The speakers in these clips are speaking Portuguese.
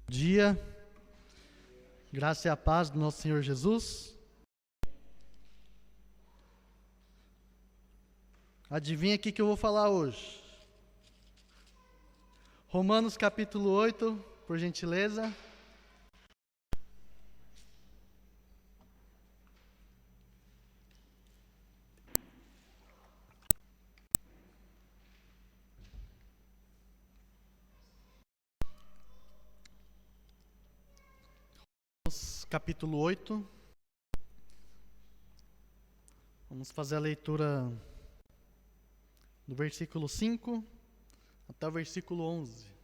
Dia, graça e a paz do nosso Senhor Jesus. Adivinha o que eu vou falar hoje? Romanos capítulo 8, por gentileza. Capítulo 8. Vamos fazer a leitura do versículo 5 até o versículo 11.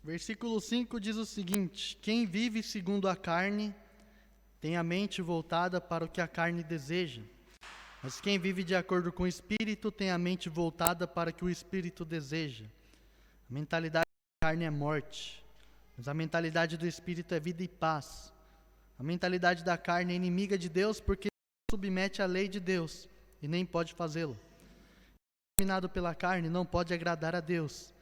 Versículo 5 diz o seguinte: quem vive segundo a carne tem a mente voltada para o que a carne deseja, mas quem vive de acordo com o Espírito tem a mente voltada para o que o Espírito deseja. A mentalidade da carne é morte, mas a mentalidade do Espírito é vida e paz. A mentalidade da carne é inimiga de Deus porque não submete à lei de Deus e nem pode fazê-lo. Dominado pela carne não pode agradar a Deus.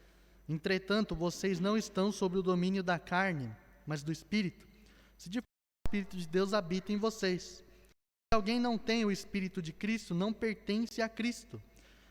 Entretanto, vocês não estão sob o domínio da carne, mas do Espírito, se de fato o Espírito de Deus habita em vocês. Se alguém não tem o Espírito de Cristo, não pertence a Cristo.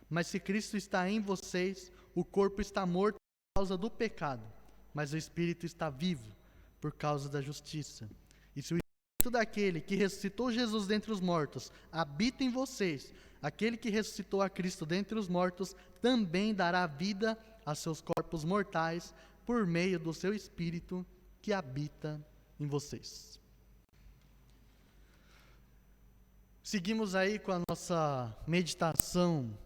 Mas se Cristo está em vocês, o corpo está morto por causa do pecado, mas o Espírito está vivo por causa da justiça. E se o Espírito daquele que ressuscitou Jesus dentre os mortos habita em vocês, aquele que ressuscitou a Cristo dentre os mortos também dará vida a seus corpos mortais por meio do seu Espírito que habita em vocês. Seguimos aí com a nossa meditação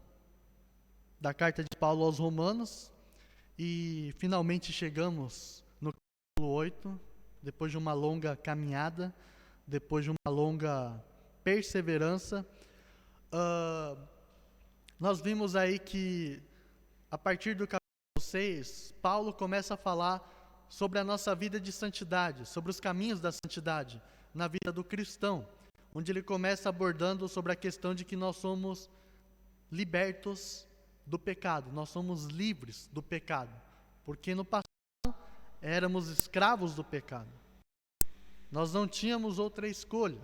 da carta de Paulo aos Romanos e finalmente chegamos no capítulo 8, depois de uma longa caminhada, depois de uma longa perseverança. Nós vimos aí que a partir do capítulo 6, Paulo começa a falar sobre a nossa vida de santidade, sobre os caminhos da santidade na vida do cristão, onde ele começa abordando sobre a questão de que nós somos libertos do pecado, nós somos livres do pecado, porque no passado éramos escravos do pecado, nós não tínhamos outra escolha.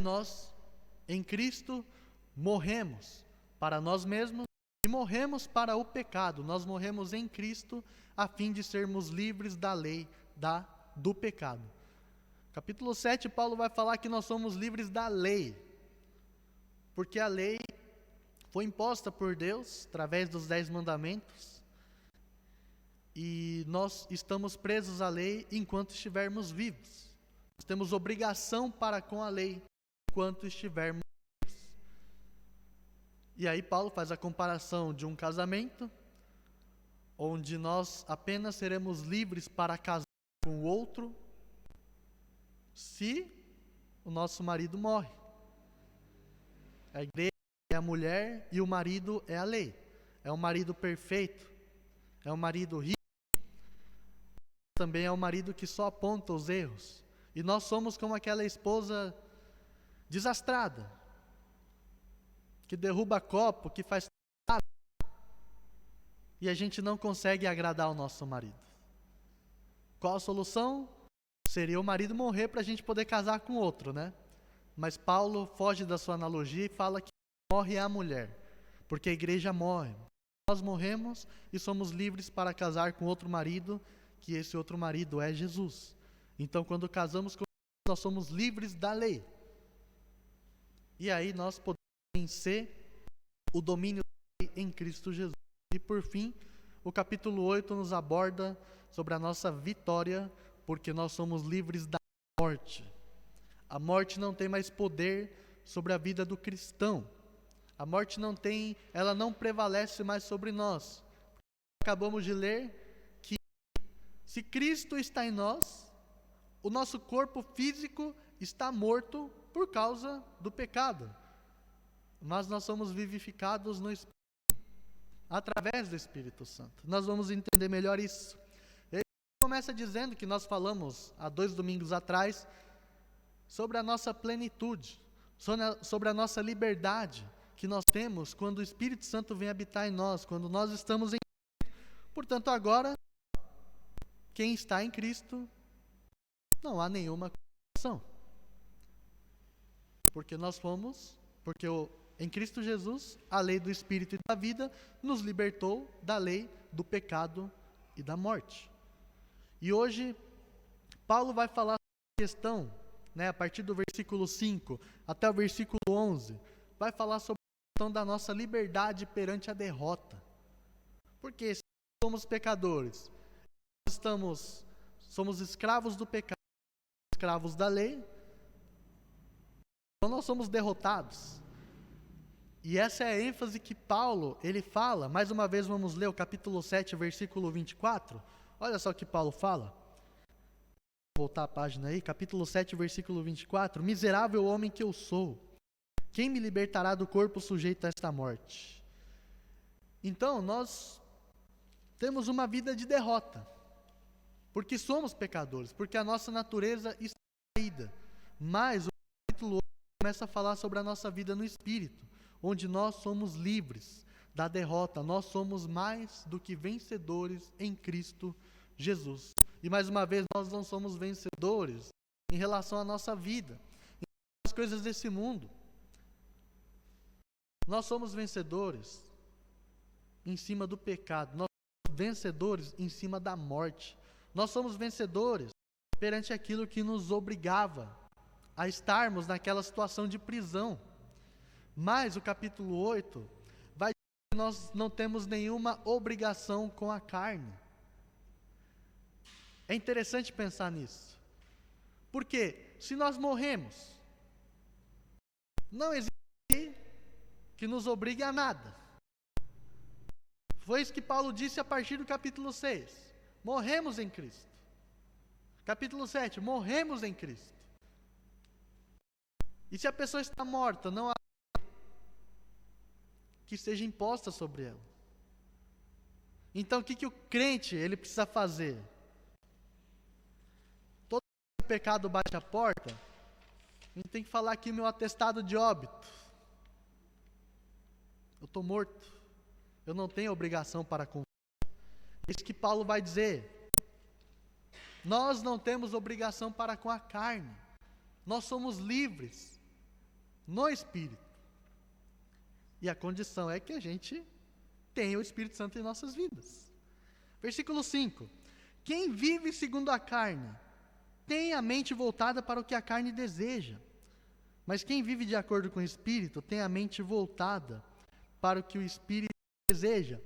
Nós, em Cristo, morremos para nós mesmos e morremos para o pecado. Nós morremos em Cristo a fim de sermos livres da lei do pecado. Capítulo 7, Paulo vai falar que nós somos livres da lei, porque a lei foi imposta por Deus através dos 10 mandamentos e nós estamos presos à lei enquanto estivermos vivos. Nós temos obrigação para com a lei enquanto estivermos. E aí Paulo faz a comparação de um casamento, onde nós apenas seremos livres para casar com o outro, se o nosso marido morre. A igreja é a mulher e o marido é a lei. É um marido perfeito, é um marido rico, também é um marido que só aponta os erros. E nós somos como aquela esposa desastrada, que derruba copo, que faz e a gente não consegue agradar o nosso marido. Qual a solução? Seria o marido morrer para a gente poder casar com outro, né? Mas Paulo foge da sua analogia e fala que morre a mulher, porque a igreja morre. Nós morremos e somos livres para casar com outro marido, que esse outro marido é Jesus. Então, quando casamos com Jesus, nós somos livres da lei. E aí nós podemos vencer o domínio da lei em Cristo Jesus. E por fim, o capítulo 8 nos aborda sobre a nossa vitória, porque nós somos livres da morte. A morte não tem mais poder sobre a vida do cristão. A morte ela não prevalece mais sobre nós. Acabamos de ler que se Cristo está em nós, o nosso corpo físico está morto por causa do pecado. Mas nós somos vivificados no Espírito. através do Espírito Santo. Nós vamos entender melhor isso. Ele começa dizendo que nós falamos há 2 domingos atrás sobre a nossa plenitude, sobre a nossa liberdade que nós temos quando o Espírito Santo vem habitar em nós, quando nós estamos em Cristo. Portanto, agora, quem está em Cristo, não há nenhuma condenação. Porque em Cristo Jesus, a lei do Espírito e da vida nos libertou da lei do pecado e da morte. E hoje, Paulo vai falar sobre a questão, a partir do versículo 5 até o versículo 11, vai falar sobre a questão da nossa liberdade perante a derrota. Porque se somos pecadores, somos escravos do pecado, escravos da lei, então nós somos derrotados. E essa é a ênfase que Paulo, ele fala. Mais uma vez vamos ler o capítulo 7, versículo 24. Olha só o que Paulo fala. Vou voltar a página aí, capítulo 7, versículo 24. Miserável homem que eu sou, quem me libertará do corpo sujeito a esta morte? Então, nós temos uma vida de derrota, porque somos pecadores, porque a nossa natureza está caída. Mas o capítulo 8 começa a falar sobre a nossa vida no Espírito, onde nós somos livres da derrota, nós somos mais do que vencedores em Cristo Jesus. E mais uma vez, nós não somos vencedores em relação à nossa vida, as coisas desse mundo. Nós somos vencedores em cima do pecado, nós somos vencedores em cima da morte, nós somos vencedores perante aquilo que nos obrigava a estarmos naquela situação de prisão. Mas o capítulo 8 vai dizer que nós não temos nenhuma obrigação com a carne. É interessante pensar nisso. Porque se nós morremos, não existe lei que nos obrigue a nada. Foi isso que Paulo disse a partir do capítulo 6. Morremos em Cristo. Capítulo 7, morremos em Cristo. E se a pessoa está morta, não há que seja imposta sobre ela. Então o que o crente ele precisa fazer? Todo pecado bate a porta, a gente tem que falar aqui meu atestado de óbito. Eu estou morto, eu não tenho obrigação para com. Isso que Paulo vai dizer. Nós não temos obrigação para com a carne, nós somos livres no Espírito. E a condição é que a gente tenha o Espírito Santo em nossas vidas. Versículo 5. Quem vive segundo a carne, tem a mente voltada para o que a carne deseja. Mas quem vive de acordo com o Espírito, tem a mente voltada para o que o Espírito deseja.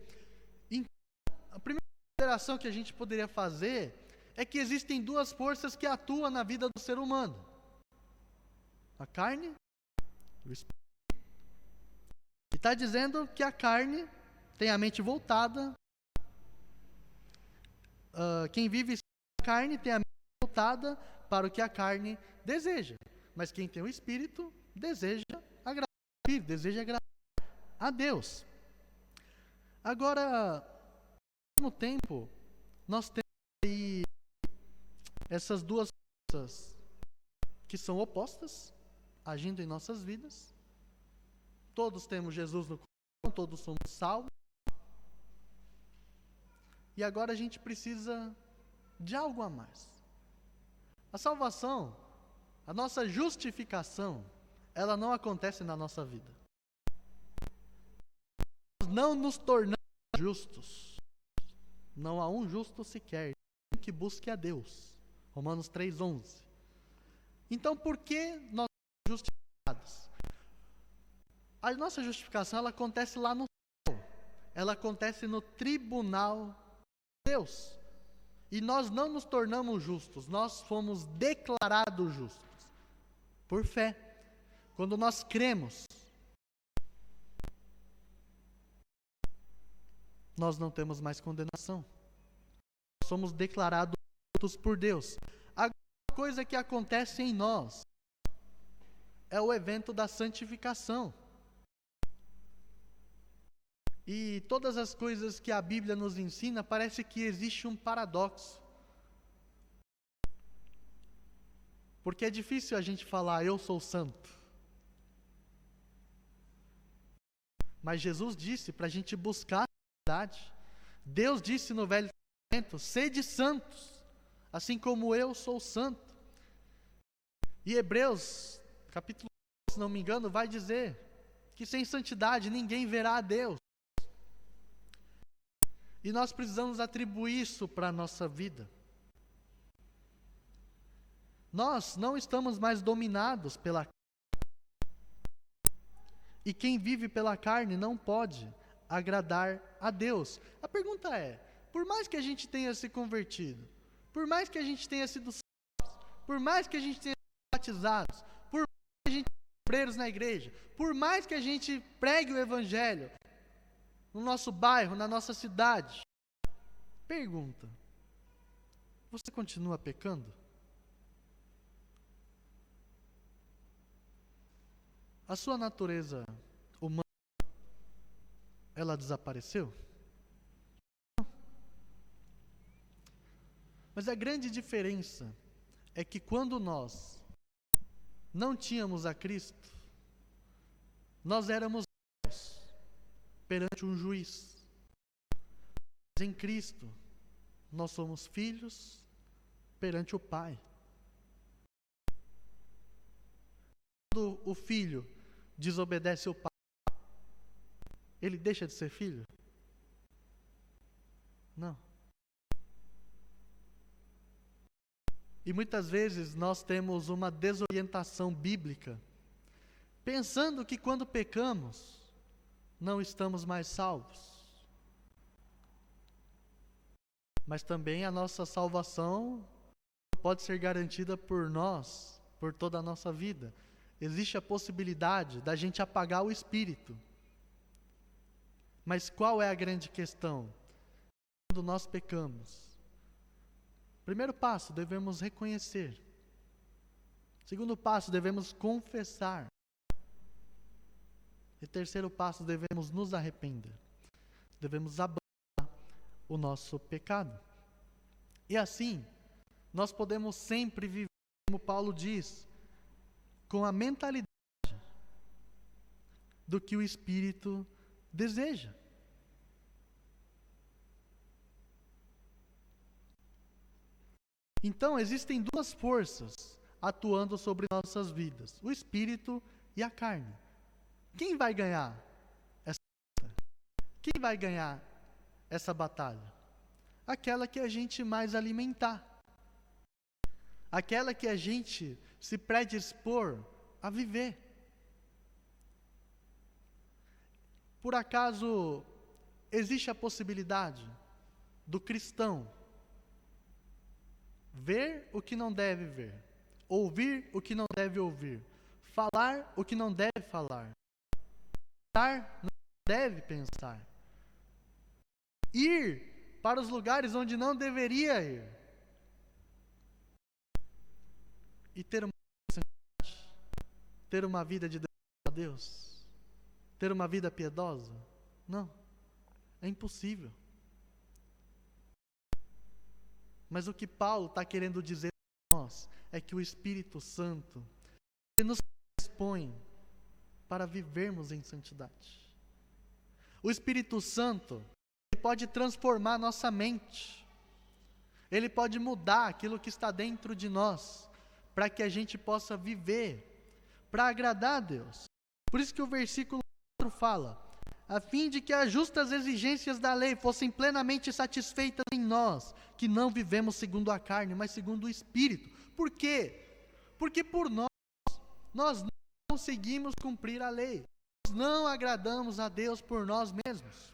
Então, a primeira consideração que a gente poderia fazer é que existem 2 forças que atuam na vida do ser humano. A carne e o Espírito. E está dizendo que a carne tem a mente voltada. Quem vive a carne tem a mente voltada para o que a carne deseja. Mas quem tem o Espírito deseja agradar ao Espírito, deseja agradar a Deus. Agora, ao mesmo tempo, nós temos aí essas 2 forças que são opostas, agindo em nossas vidas. Todos temos Jesus no coração, todos somos salvos. E agora a gente precisa de algo a mais. A salvação, a nossa justificação, ela não acontece na nossa vida. Nós não nos tornamos justos. Não há um justo sequer, nem que busque a Deus. Romanos 3:11. Então, por que nós somos justificados? A nossa justificação, ela acontece lá no céu. Ela acontece no tribunal de Deus. E nós não nos tornamos justos, nós fomos declarados justos por fé. Quando nós cremos, nós não temos mais condenação. Nós somos declarados justos por Deus. A coisa que acontece em nós é o evento da santificação. E todas as coisas que a Bíblia nos ensina, parece que existe um paradoxo. Porque é difícil a gente falar, eu sou santo. Mas Jesus disse para a gente buscar a santidade. Deus disse no Velho Testamento, sede santos, assim como eu sou santo. E Hebreus, capítulo 1, se não me engano, vai dizer que sem santidade ninguém verá a Deus. E nós precisamos atribuir isso para a nossa vida. Nós não estamos mais dominados pela carne. E quem vive pela carne não pode agradar a Deus. A pergunta é, por mais que a gente tenha se convertido, por mais que a gente tenha sido salvos, por mais que a gente tenha sido batizados, por mais que a gente tenha obreiros na igreja, por mais que a gente pregue o evangelho no nosso bairro, na nossa cidade, pergunta, você continua pecando? A sua natureza humana, ela desapareceu? Não. Mas a grande diferença é que quando nós não tínhamos a Cristo, nós éramos réus perante um juiz. Mas em Cristo, nós somos filhos perante o Pai. Quando o filho desobedece ao pai, ele deixa de ser filho? Não. E muitas vezes nós temos uma desorientação bíblica, pensando que quando pecamos, não estamos mais salvos. Mas também a nossa salvação não pode ser garantida por nós, por toda a nossa vida. Existe a possibilidade da gente apagar o espírito. Mas qual é a grande questão? Quando nós pecamos, primeiro passo, devemos reconhecer. Segundo passo, devemos confessar. E terceiro passo, devemos nos arrepender. Devemos abandonar o nosso pecado. E assim, nós podemos sempre viver, como Paulo diz, com a mentalidade do que o Espírito deseja. Então, existem duas forças atuando sobre nossas vidas: o Espírito e a carne. Quem vai ganhar essa luta? Quem vai ganhar essa batalha? Aquela que a gente mais alimentar. Aquela que a gente se predispor a viver. Por acaso, existe a possibilidade do cristão ver o que não deve ver, ouvir o que não deve ouvir, falar o que não deve falar, pensar no que não deve pensar, ir para os lugares onde não deveria ir, e ter uma vida de devoção a Deus, ter uma vida piedosa? Não, é impossível. Mas o que Paulo está querendo dizer para nós é que o Espírito Santo ele nos dispõe para vivermos em santidade. O Espírito Santo ele pode transformar nossa mente, ele pode mudar aquilo que está dentro de nós, para que a gente possa viver para agradar a Deus. Por isso que o versículo 4 fala: a fim de que as justas exigências da lei fossem plenamente satisfeitas em nós, que não vivemos segundo a carne, mas segundo o Espírito. Por quê? Porque por nós não conseguimos cumprir a lei. Nós não agradamos a Deus por nós mesmos.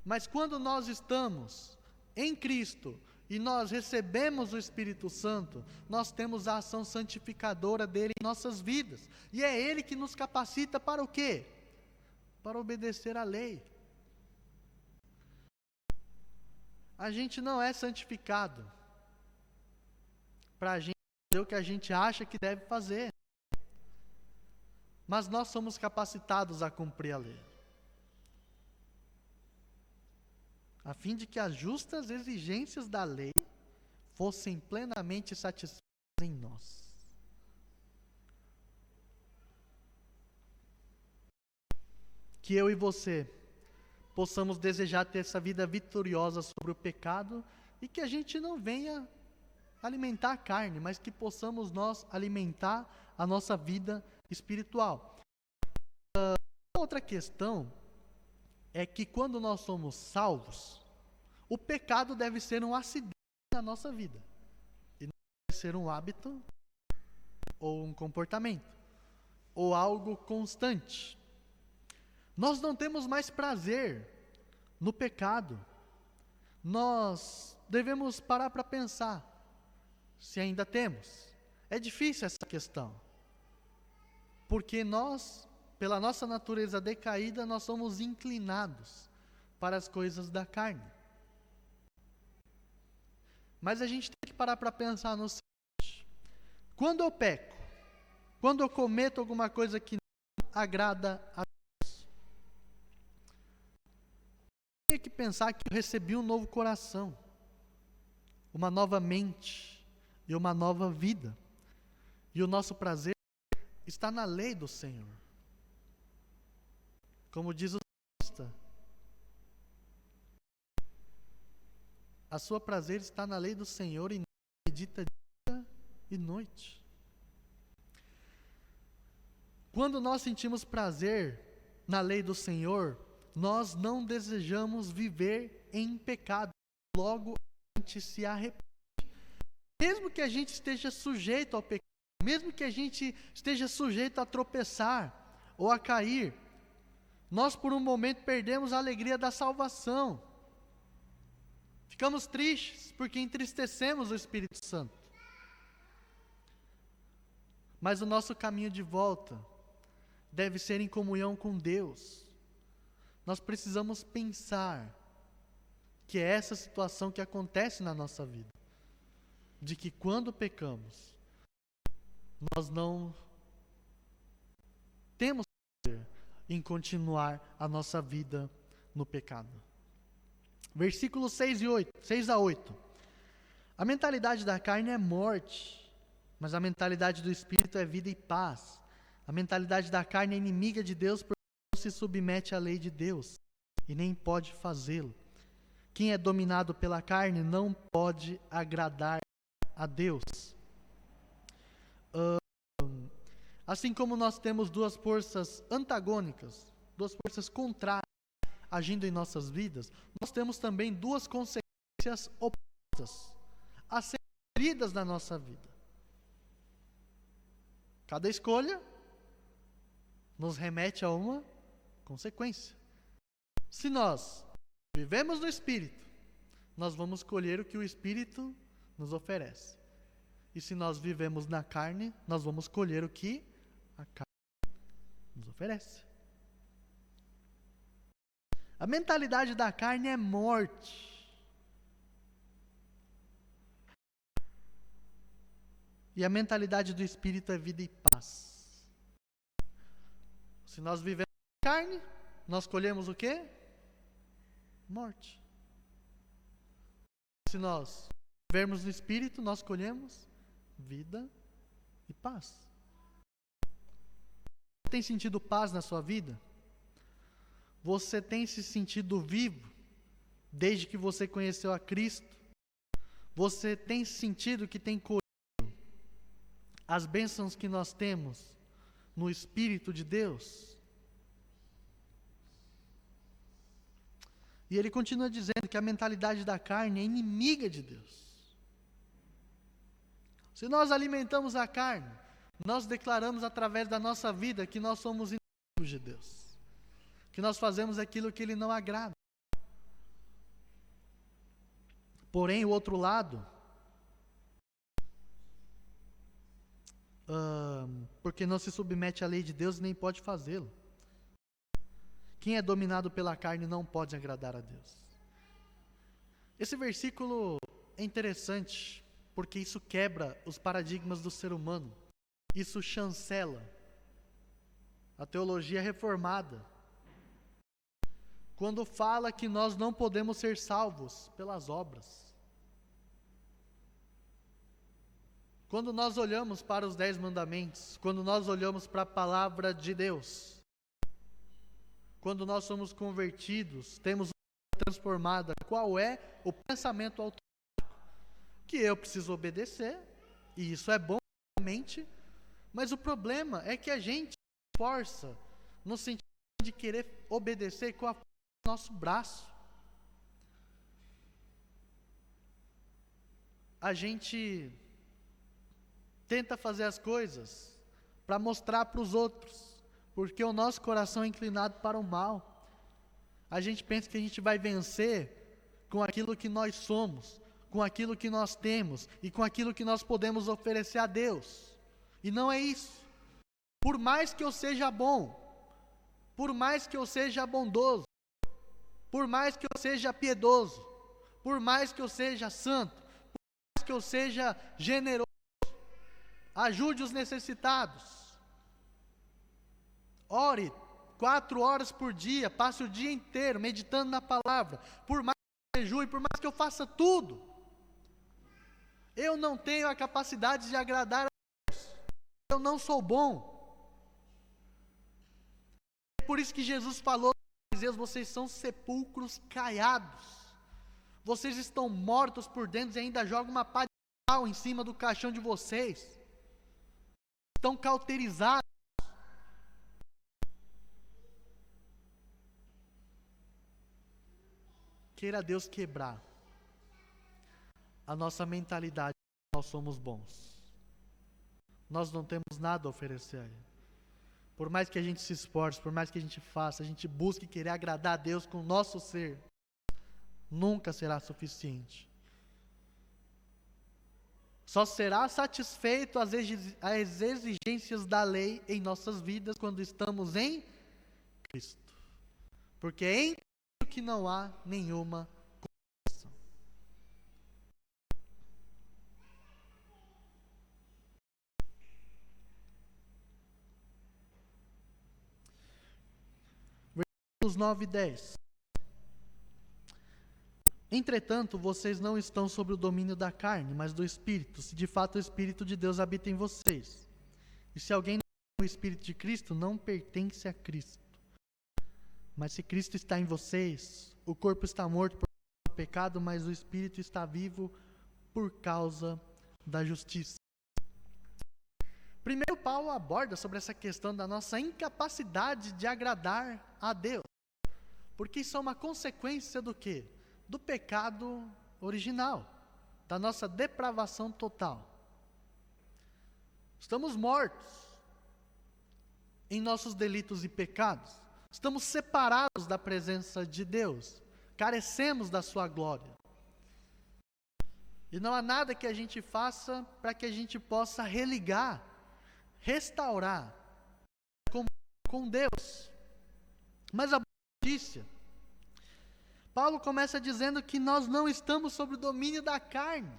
Mas quando nós estamos em Cristo e nós recebemos o Espírito Santo, nós temos a ação santificadora dele em nossas vidas. E é ele que nos capacita para o quê? Para obedecer à lei. A gente não é santificado para a gente fazer o que a gente acha que deve fazer, mas nós somos capacitados a cumprir a lei. a fim de que as justas exigências da lei fossem plenamente satisfeitas em nós. Que eu e você possamos desejar ter essa vida vitoriosa sobre o pecado e que a gente não venha alimentar a carne, mas que possamos nós alimentar a nossa vida espiritual. Outra questão é que quando nós somos salvos, o pecado deve ser um acidente na nossa vida. E não deve ser um hábito, ou um comportamento, ou algo constante. Nós não temos mais prazer no pecado. Nós devemos parar para pensar se ainda temos. É difícil essa questão, porque nós, pela nossa natureza decaída, nós somos inclinados para as coisas da carne. Mas a gente tem que parar para pensar no seguinte: quando eu peco, quando eu cometo alguma coisa que não agrada a Deus, eu tenho que pensar que eu recebi um novo coração, uma nova mente e uma nova vida. E o nosso prazer está na lei do Senhor. Como diz o salmista, a sua prazer está na lei do Senhor e medita dia e noite. Quando nós sentimos prazer na lei do Senhor, nós não desejamos viver em pecado. Logo a gente se arrepende. Mesmo que a gente esteja sujeito ao pecado, mesmo que a gente esteja sujeito a tropeçar ou a cair, nós por um momento perdemos a alegria da salvação. Ficamos tristes porque entristecemos o Espírito Santo. Mas o nosso caminho de volta deve ser em comunhão com Deus. Nós precisamos pensar que é essa situação que acontece na nossa vida, de que quando pecamos, nós não temos prazer em continuar a nossa vida no pecado. Versículos 6 a 8. A mentalidade da carne é morte, mas a mentalidade do Espírito é vida e paz. A mentalidade da carne é inimiga de Deus porque não se submete à lei de Deus e nem pode fazê-lo. Quem é dominado pela carne não pode agradar a Deus. Assim como nós temos duas forças antagônicas, duas forças contrárias agindo em nossas vidas, nós temos também duas consequências opostas a serem cumpridas na nossa vida. Cada escolha nos remete a uma consequência. Se nós vivemos no Espírito, nós vamos colher o que o Espírito nos oferece. E se nós vivemos na carne, nós vamos colher o que a carne nos oferece. A mentalidade da carne é morte. E a mentalidade do Espírito é vida e paz. Se nós vivemos na carne, nós colhemos o quê? Morte. Se nós vivermos no Espírito, nós colhemos vida e paz. Você tem sentido paz na sua vida? Você tem se sentido vivo desde que você conheceu a Cristo? Você tem sentido que tem colhido as bênçãos que nós temos no Espírito de Deus? E ele continua dizendo que a mentalidade da carne é inimiga de Deus. Se nós alimentamos a carne, nós declaramos através da nossa vida que nós somos inimigos de Deus, que nós fazemos aquilo que Ele não agrada. Porém, o outro lado, porque não se submete à lei de Deus, nem pode fazê-lo. Quem é dominado pela carne não pode agradar a Deus. Esse versículo é interessante, porque isso quebra os paradigmas do ser humano. Isso chancela a teologia reformada. quando fala que nós não podemos ser salvos pelas obras. Quando nós olhamos para os 10 mandamentos, quando nós olhamos para a palavra de Deus, quando nós somos convertidos, temos uma vida transformada, qual é o pensamento automático? Que eu preciso obedecer, e isso é bom, realmente, mas o problema é que a gente se força no sentido de querer obedecer com a força do nosso braço. A gente tenta fazer as coisas para mostrar para os outros, porque o nosso coração é inclinado para o mal. A gente pensa que a gente vai vencer com aquilo que nós somos, com aquilo que nós temos e com aquilo que nós podemos oferecer a Deus. E não é isso. Por mais que eu seja bom, por mais que eu seja bondoso, por mais que eu seja piedoso, por mais que eu seja santo, por mais que eu seja generoso, ajude os necessitados, ore 4 horas por dia, passe o dia inteiro meditando na palavra, por mais que eu jejue, por mais que eu faça tudo, eu não tenho a capacidade de agradar a Deus, eu não sou bom. É por isso que Jesus falou aos fariseus: vocês são sepulcros caiados, vocês estão mortos por dentro e ainda jogam uma pá de pau em cima do caixão de vocês, estão cauterizados. Queira Deus quebrar a nossa mentalidade de que nós somos bons. Nós não temos nada a oferecer a Ele. Por mais que a gente se esforce, por mais que a gente faça, a gente busque querer agradar a Deus com o nosso ser, nunca será suficiente. Só será satisfeito as exigências da lei em nossas vidas quando estamos em Cristo. Porque é em Cristo que não há nenhuma condenação. Versículos 9 e 10. Entretanto, vocês não estão sob o domínio da carne, mas do Espírito, se de fato o Espírito de Deus habita em vocês. E se alguém não tem o Espírito de Cristo, não pertence a Cristo. Mas se Cristo está em vocês, o corpo está morto por causa do pecado, mas o Espírito está vivo por causa da justiça. Primeiro, Paulo aborda sobre essa questão da nossa incapacidade de agradar a Deus. Porque isso é uma consequência do quê? Do pecado original, da nossa depravação total. Estamos mortos em nossos delitos e pecados, estamos separados da presença de Deus, carecemos da sua glória. E não há nada que a gente faça para que a gente possa religar, restaurar com Deus. Mas a boa notícia, Paulo começa dizendo que nós não estamos sob o domínio da carne,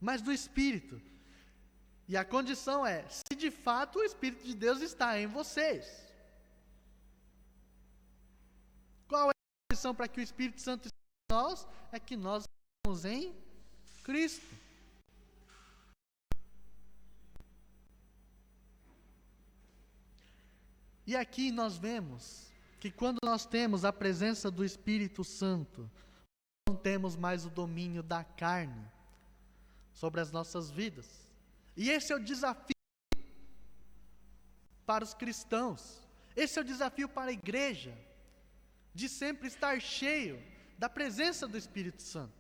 mas do Espírito. E a condição é, se de fato o Espírito de Deus está em vocês. Qual é a condição para que o Espírito Santo esteja em nós? É que nós estamos em Cristo. E aqui nós vemos que quando nós temos a presença do Espírito Santo, não temos mais o domínio da carne sobre as nossas vidas. E esse é o desafio para os cristãos, esse é o desafio para a igreja, de sempre estar cheio da presença do Espírito Santo.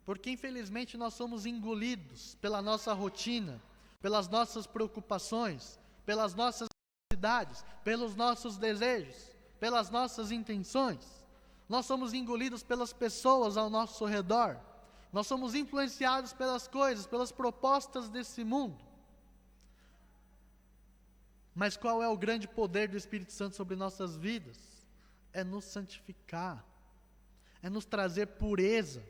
Porque infelizmente nós somos engolidos pela nossa rotina, pelas nossas preocupações, pelas nossas necessidades, pelos nossos desejos, pelas nossas intenções. Nós somos engolidos pelas pessoas ao nosso redor. Nós somos influenciados pelas coisas, pelas propostas desse mundo. Mas qual é o grande poder do Espírito Santo sobre nossas vidas? É nos santificar, é nos trazer pureza,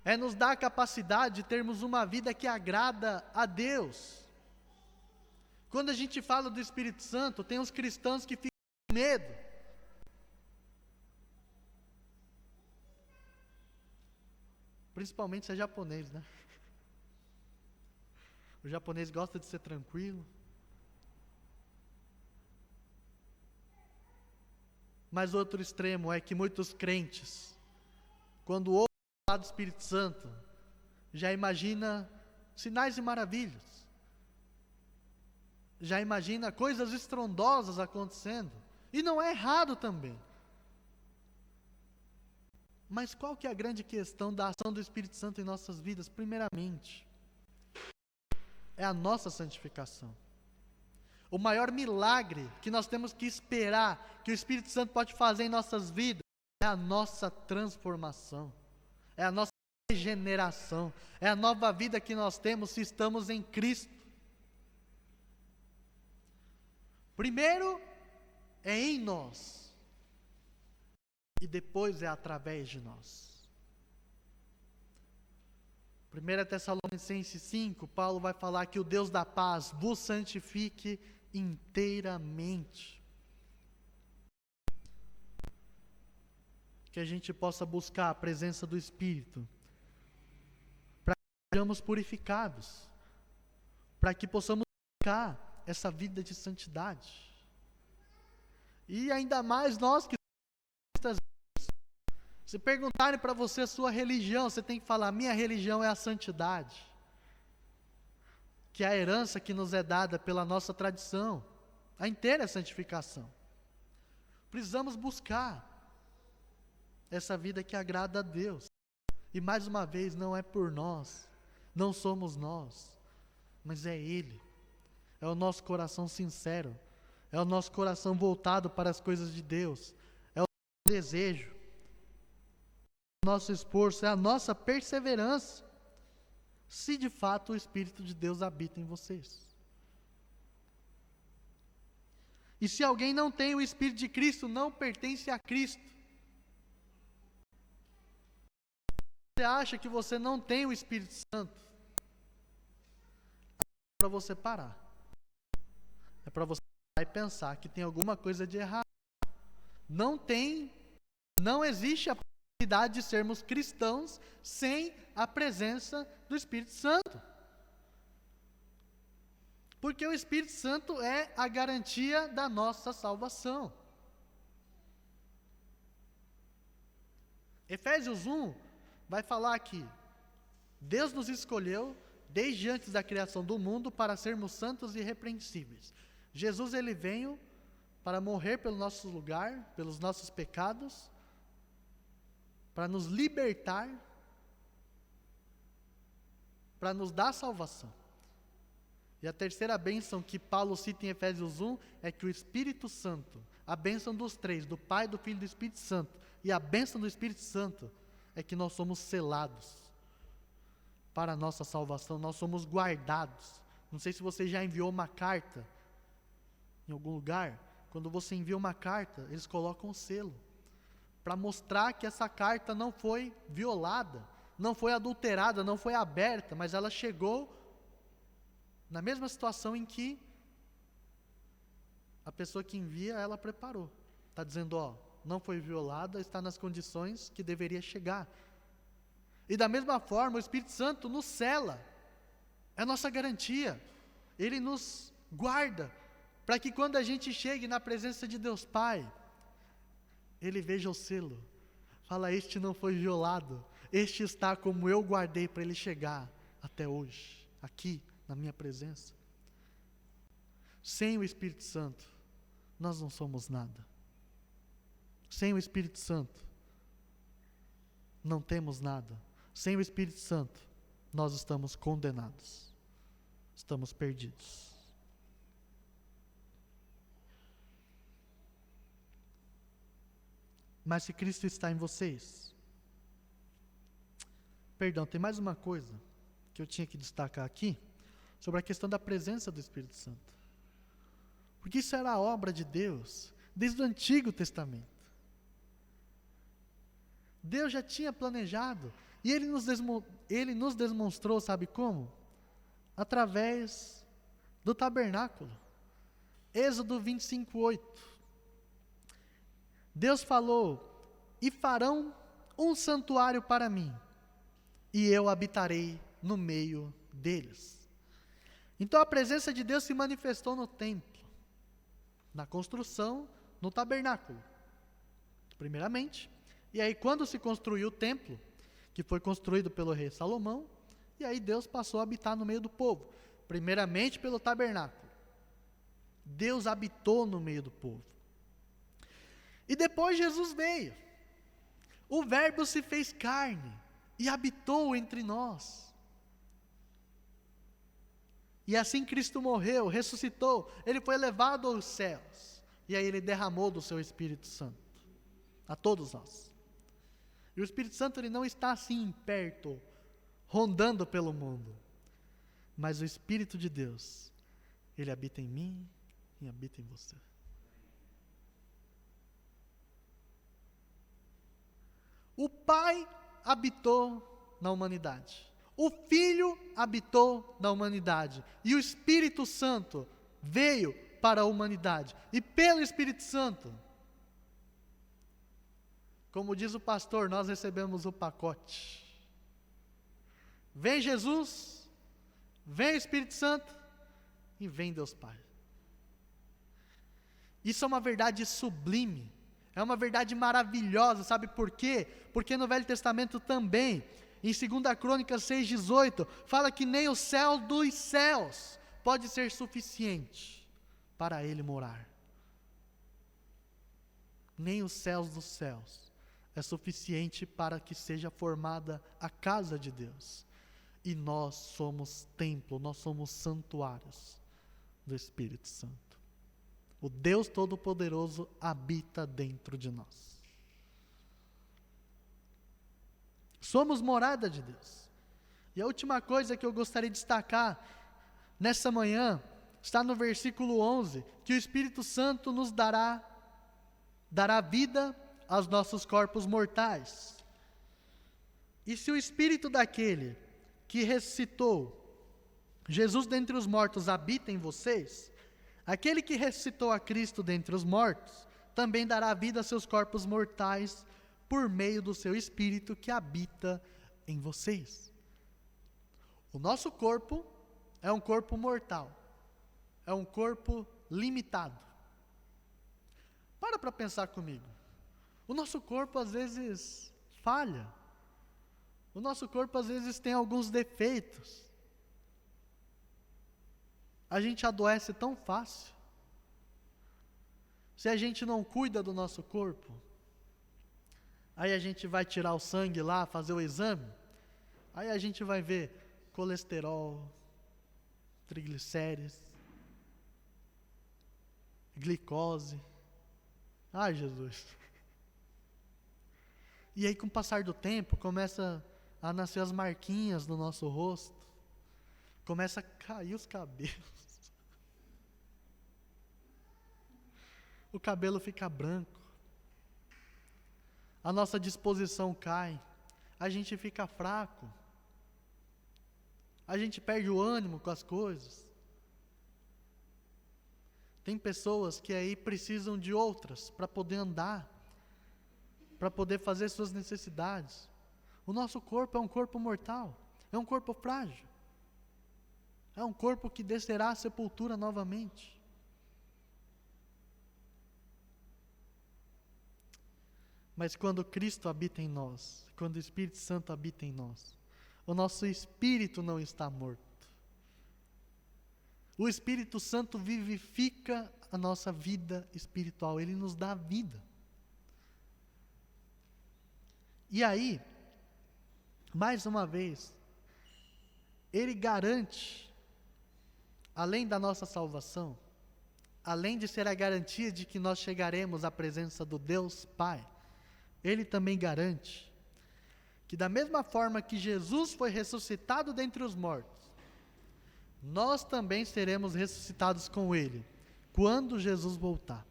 é nos dar a capacidade de termos uma vida que agrada a Deus. Quando a gente fala do Espírito Santo, tem uns cristãos que ficam com medo. Principalmente se é japonês, né? O japonês gosta de ser tranquilo. Mas outro extremo é que muitos crentes, quando ouvem falar do Espírito Santo, já imagina sinais e maravilhas. Já imagina coisas estrondosas acontecendo. E não é errado também. Mas qual que é a grande questão da ação do Espírito Santo em nossas vidas? Primeiramente, é a nossa santificação. O maior milagre que nós temos que esperar, que o Espírito Santo pode fazer em nossas vidas, é a nossa transformação, é a nossa regeneração, é a nova vida que nós temos se estamos em Cristo. Primeiro é em nós, e depois é através de nós. 1 Tessalonicenses 5, Paulo vai falar que o Deus da paz vos santifique inteiramente. Que a gente possa buscar a presença do Espírito, para que sejamos purificados, para que possamos buscar essa vida de santidade. E ainda mais nós que somos, se perguntarem para você a sua religião, você tem que falar: minha religião é a santidade, que é a herança que nos é dada pela nossa tradição, a inteira santificação. Precisamos buscar essa vida que agrada a Deus. E mais uma vez, não é por nós, não somos nós, mas é Ele. É o nosso coração sincero, é o nosso coração voltado para as coisas de Deus, é o nosso desejo, é o nosso esforço, é a nossa perseverança, se de fato o Espírito de Deus habita em vocês. E se alguém não tem o Espírito de Cristo, não pertence a Cristo. Você acha que você não tem o Espírito Santo? É para você parar. É para você parar e pensar que tem alguma coisa de errado. Não existe a possibilidade de sermos cristãos sem a presença do Espírito Santo. Porque o Espírito Santo é a garantia da nossa salvação. Efésios 1 vai falar que Deus nos escolheu desde antes da criação do mundo para sermos santos e irrepreensíveis. Jesus, ele veio para morrer pelo nosso lugar, pelos nossos pecados, para nos libertar, para nos dar salvação. E a terceira bênção que Paulo cita em Efésios 1 é que o Espírito Santo, a bênção dos três, do Pai, do Filho e do Espírito Santo, e a bênção do Espírito Santo é que nós somos selados para a nossa salvação, nós somos guardados. Não sei se você já enviou uma carta em algum lugar. Quando você envia uma carta, eles colocam um selo, para mostrar que essa carta não foi violada, não foi adulterada, não foi aberta, mas ela chegou na mesma situação em que a pessoa que envia, ela preparou. Está dizendo, não foi violada, está nas condições que deveria chegar. E da mesma forma, o Espírito Santo nos sela, é a nossa garantia. Ele nos guarda, para que quando a gente chegue na presença de Deus Pai, Ele veja o selo, fala: este não foi violado, este está como eu guardei para ele chegar até hoje, aqui na minha presença. Sem o Espírito Santo, nós não somos nada. Sem o Espírito Santo, não temos nada. Sem o Espírito Santo, nós estamos condenados, estamos perdidos. Mas se Cristo está em vocês, tem mais uma coisa que eu tinha que destacar aqui, sobre a questão da presença do Espírito Santo. Porque isso era a obra de Deus, desde o Antigo Testamento. Deus já tinha planejado, e Ele nos demonstrou, sabe como? Através do tabernáculo. Êxodo 25:8. Deus falou: e farão um santuário para mim, e eu habitarei no meio deles. Então a presença de Deus se manifestou no templo, na construção, no tabernáculo, primeiramente. E aí quando se construiu o templo, que foi construído pelo rei Salomão, e aí Deus passou a habitar no meio do povo, primeiramente pelo tabernáculo. Deus habitou no meio do povo. E depois Jesus veio. O Verbo se fez carne e habitou entre nós. E assim Cristo morreu, ressuscitou, Ele foi levado aos céus. E aí Ele derramou do seu Espírito Santo a todos nós. E o Espírito Santo, Ele não está assim perto, rondando pelo mundo. Mas o Espírito de Deus, Ele habita em mim e habita em você. O Pai habitou na humanidade. O Filho habitou na humanidade. E o Espírito Santo veio para a humanidade. E pelo Espírito Santo, como diz o pastor, nós recebemos o pacote. Vem Jesus, vem o Espírito Santo e vem Deus Pai. Isso é uma verdade sublime. É uma verdade maravilhosa, sabe por quê? Porque no Velho Testamento também, em 2 Crônicas 6,18, fala que nem o céu dos céus pode ser suficiente para ele morar. Nem os céus dos céus é suficiente para que seja formada a casa de Deus. E nós somos templo, nós somos santuários do Espírito Santo. O Deus Todo-Poderoso habita dentro de nós. Somos morada de Deus. E a última coisa que eu gostaria de destacar nessa manhã está no versículo 11, que o Espírito Santo nos dará vida aos nossos corpos mortais. E se o Espírito daquele que ressuscitou Jesus dentre os mortos habita em vocês, aquele que ressuscitou a Cristo dentre os mortos, também dará vida a seus corpos mortais, por meio do seu Espírito que habita em vocês. O nosso corpo é um corpo mortal, é um corpo limitado. Para pensar comigo. O nosso corpo às vezes falha, o nosso corpo às vezes tem alguns defeitos. A gente adoece tão fácil. Se a gente não cuida do nosso corpo, aí a gente vai tirar o sangue lá, fazer o exame, aí a gente vai ver colesterol, triglicérides, glicose. Ai, Jesus. E aí com o passar do tempo, começa a nascer as marquinhas no nosso rosto, começa a cair os cabelos. O cabelo fica branco. A nossa disposição cai. A gente fica fraco. A gente perde o ânimo com as coisas. Tem pessoas que aí precisam de outras para poder andar, para poder fazer suas necessidades. O nosso corpo é um corpo mortal, é um corpo frágil. É um corpo que descerá à sepultura novamente. Mas quando Cristo habita em nós, quando o Espírito Santo habita em nós, o nosso espírito não está morto. O Espírito Santo vivifica a nossa vida espiritual, ele nos dá vida. E aí, mais uma vez, ele garante, além da nossa salvação, além de ser a garantia de que nós chegaremos à presença do Deus Pai, ele também garante que da mesma forma que Jesus foi ressuscitado dentre os mortos, nós também seremos ressuscitados com ele, quando Jesus voltar.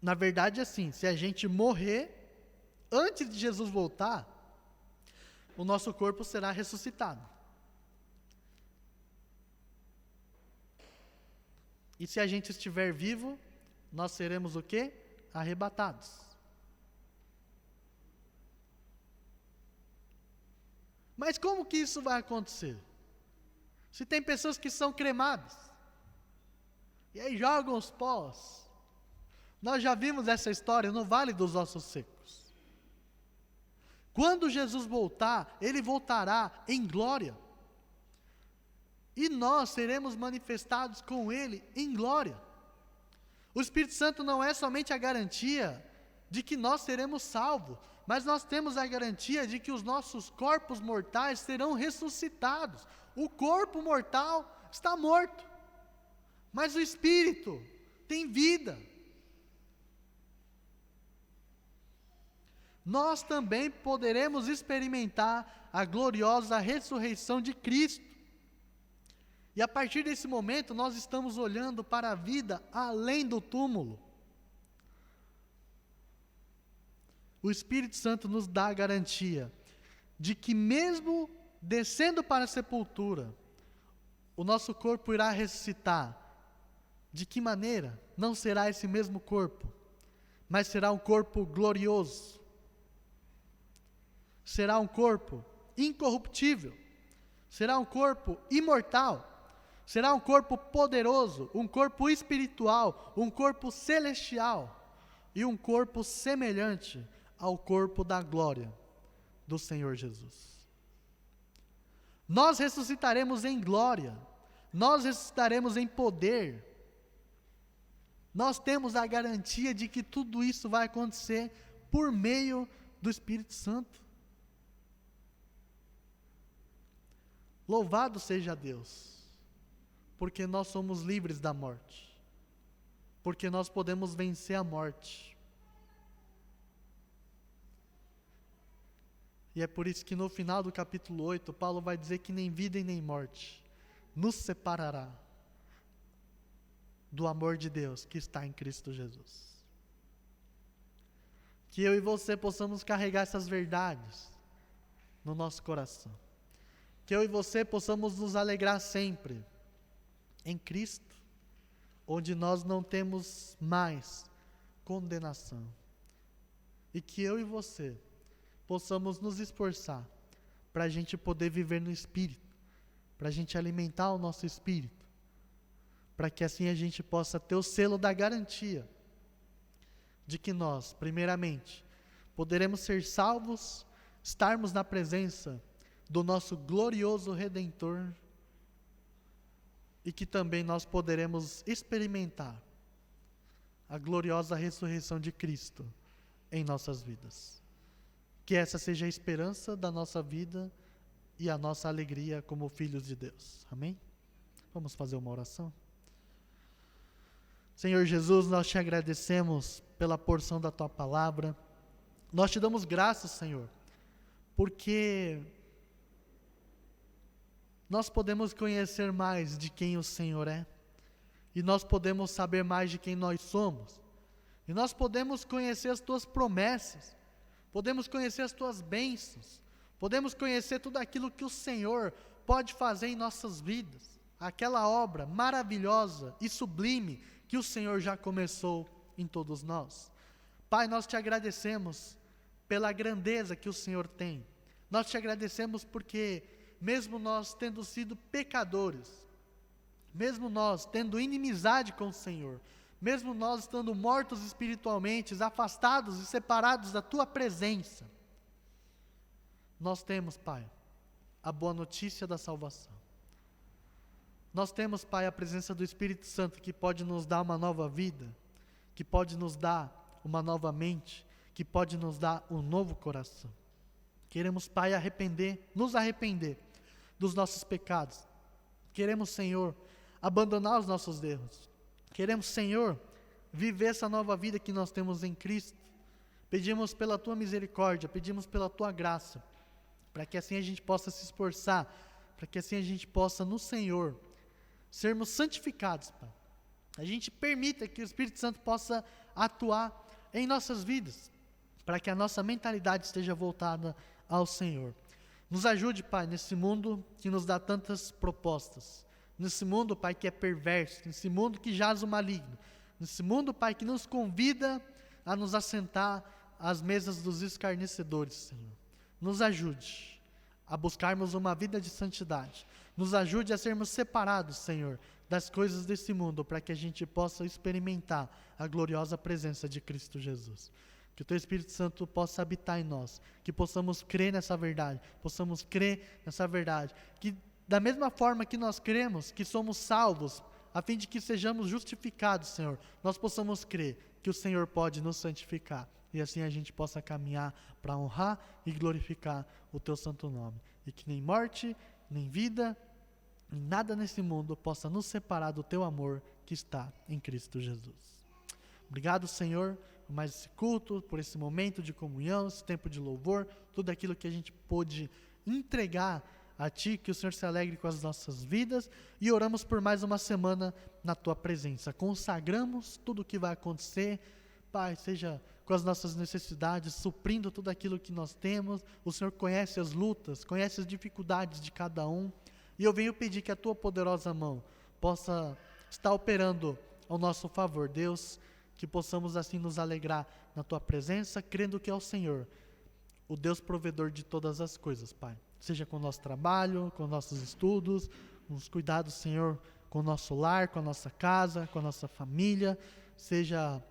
Na verdade, assim, se a gente morrer antes de Jesus voltar, o nosso corpo será ressuscitado. E se a gente estiver vivo, nós seremos o quê? Arrebatados. Mas como que isso vai acontecer? Se tem pessoas que são cremadas, e aí jogam os pós. Nós já vimos essa história no Vale dos Ossos Secos. Quando Jesus voltar, Ele voltará em glória. E nós seremos manifestados com Ele em glória. O Espírito Santo não é somente a garantia de que nós seremos salvos, mas nós temos a garantia de que os nossos corpos mortais serão ressuscitados. O corpo mortal está morto, mas o Espírito tem vida. Nós também poderemos experimentar a gloriosa ressurreição de Cristo. E a partir desse momento, nós estamos olhando para a vida além do túmulo. O Espírito Santo nos dá a garantia de que mesmo descendo para a sepultura, o nosso corpo irá ressuscitar. De que maneira? Não será esse mesmo corpo, mas será um corpo glorioso. Será um corpo incorruptível. Será um corpo imortal. Será um corpo poderoso, um corpo espiritual, um corpo celestial e um corpo semelhante ao corpo da glória do Senhor Jesus. Nós ressuscitaremos em glória, nós ressuscitaremos em poder. Nós temos a garantia de que tudo isso vai acontecer por meio do Espírito Santo. Louvado seja Deus, porque nós somos livres da morte, porque nós podemos vencer a morte. E é por isso que no final do capítulo 8, Paulo vai dizer que nem vida e nem morte nos separará do amor de Deus que está em Cristo Jesus. Que eu e você possamos carregar essas verdades no nosso coração. Que eu e você possamos nos alegrar sempre em Cristo, onde nós não temos mais condenação. E que eu e você possamos nos esforçar para a gente poder viver no Espírito, para a gente alimentar o nosso Espírito, para que assim a gente possa ter o selo da garantia de que nós, primeiramente, poderemos ser salvos, estarmos na presença do nosso glorioso Redentor, e que também nós poderemos experimentar a gloriosa ressurreição de Cristo em nossas vidas. Que essa seja a esperança da nossa vida e a nossa alegria como filhos de Deus. Amém? Vamos fazer uma oração? Senhor Jesus, nós te agradecemos pela porção da Tua palavra. Nós te damos graças, Senhor, porque nós podemos conhecer mais de quem o Senhor é, e nós podemos saber mais de quem nós somos, e nós podemos conhecer as Tuas promessas, podemos conhecer as Tuas bênçãos, podemos conhecer tudo aquilo que o Senhor pode fazer em nossas vidas, aquela obra maravilhosa e sublime que o Senhor já começou em todos nós. Pai, nós te agradecemos pela grandeza que o Senhor tem, nós te agradecemos porque mesmo nós tendo sido pecadores, mesmo nós tendo inimizade com o Senhor, mesmo nós estando mortos espiritualmente, afastados e separados da Tua presença, nós temos, Pai, a boa notícia da salvação. Nós temos, Pai, a presença do Espírito Santo que pode nos dar uma nova vida, que pode nos dar uma nova mente, que pode nos dar um novo coração. Queremos, Pai, nos arrepender dos nossos pecados. Queremos, Senhor, abandonar os nossos erros. Queremos, Senhor, viver essa nova vida que nós temos em Cristo. Pedimos pela Tua misericórdia, pedimos pela Tua graça, para que assim a gente possa se esforçar, para que assim a gente possa, no Senhor, sermos santificados, Pai. A gente permita que o Espírito Santo possa atuar em nossas vidas, para que a nossa mentalidade esteja voltada ao Senhor. Nos ajude, Pai, nesse mundo que nos dá tantas propostas, nesse mundo, Pai, que é perverso, nesse mundo que jaz o maligno, nesse mundo, Pai, que nos convida a nos assentar às mesas dos escarnecedores, Senhor. Nos ajude a buscarmos uma vida de santidade. Nos ajude a sermos separados, Senhor, das coisas desse mundo, para que a gente possa experimentar a gloriosa presença de Cristo Jesus. Que o Teu Espírito Santo possa habitar em nós, que possamos crer nessa verdade, que da mesma forma que nós cremos que somos salvos, a fim de que sejamos justificados, Senhor, nós possamos crer que o Senhor pode nos santificar, e assim a gente possa caminhar para honrar e glorificar o Teu santo nome, e que nem morte, nem vida, nada nesse mundo possa nos separar do Teu amor que está em Cristo Jesus. Obrigado, Senhor, por mais esse culto, por esse momento de comunhão, esse tempo de louvor, tudo aquilo que a gente pôde entregar a Ti, que o Senhor se alegre com as nossas vidas, e oramos por mais uma semana na Tua presença. Consagramos tudo o que vai acontecer, Pai, seja com as nossas necessidades, suprindo tudo aquilo que nós temos. O Senhor conhece as lutas, conhece as dificuldades de cada um, e eu venho pedir que a Tua poderosa mão possa estar operando ao nosso favor, Deus, que possamos assim nos alegrar na Tua presença, crendo que é o Senhor, o Deus provedor de todas as coisas, Pai. Seja com o nosso trabalho, com nossos estudos, com os cuidados, Senhor, com o nosso lar, com a nossa casa, com a nossa família, seja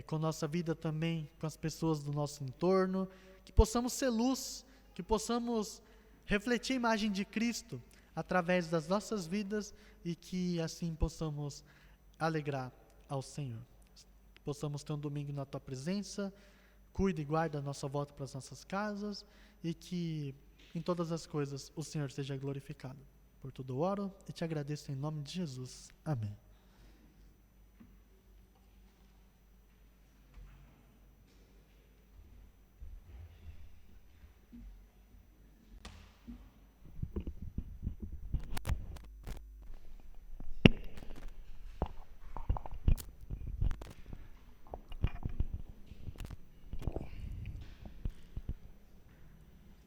com a nossa vida também, com as pessoas do nosso entorno, que possamos ser luz, que possamos refletir a imagem de Cristo através das nossas vidas e que assim possamos alegrar ao Senhor. Que possamos ter um domingo na Tua presença, cuida e guarda a nossa volta para as nossas casas e que em todas as coisas o Senhor seja glorificado. Por tudo eu oro e Te agradeço em nome de Jesus. Amém.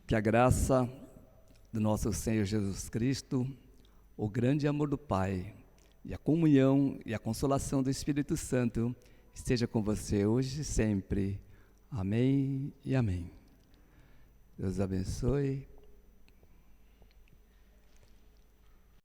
Que a graça do nosso Senhor Jesus Cristo, o grande amor do Pai, e a comunhão e a consolação do Espírito Santo esteja com você hoje e sempre. Amém e amém. Deus abençoe.